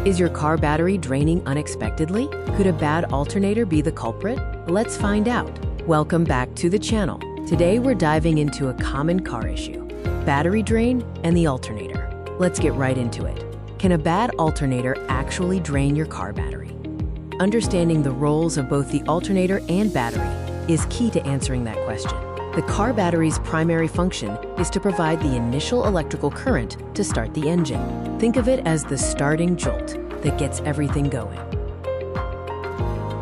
Is your car battery draining unexpectedly? Could a bad alternator be the culprit? Let's find out. Welcome back to the channel. Today we're diving into a common car issue, battery drain and the alternator. Let's get right into it. Can a bad alternator actually drain your car battery? Understanding the roles of both the alternator and battery is key to answering that question. The car battery's primary function is to provide the initial electrical current to start the engine. Think of it as the starting jolt that gets everything going.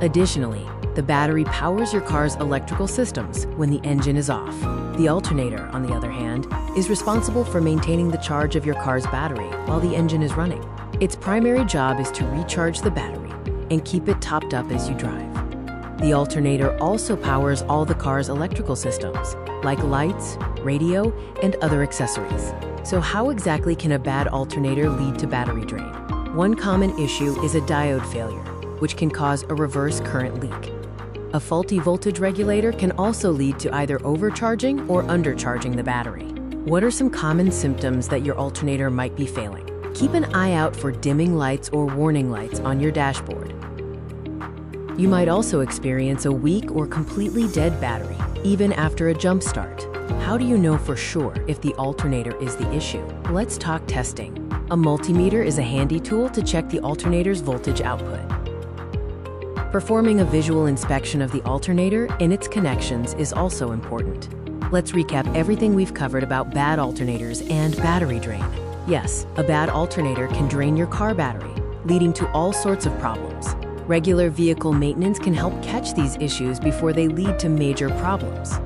Additionally, the battery powers your car's electrical systems when the engine is off. The alternator, on the other hand, is responsible for maintaining the charge of your car's battery while the engine is running. Its primary job is to recharge the battery and keep it topped up as you drive. The alternator also powers all the car's electrical systems, like lights, radio, and other accessories. So how exactly can a bad alternator lead to battery drain? One common issue is a diode failure, which can cause a reverse current leak. A faulty voltage regulator can also lead to either overcharging or undercharging the battery. What are some common symptoms that your alternator might be failing? Keep an eye out for dimming lights or warning lights on your dashboard. You might also experience a weak or completely dead battery, even after a jump start. How do you know for sure if the alternator is the issue? Let's talk testing. A multimeter is a handy tool to check the alternator's voltage output. Performing a visual inspection of the alternator and its connections is also important. Let's recap everything we've covered about bad alternators and battery drain. Yes, a bad alternator can drain your car battery, leading to all sorts of problems. Regular vehicle maintenance can help catch these issues before they lead to major problems.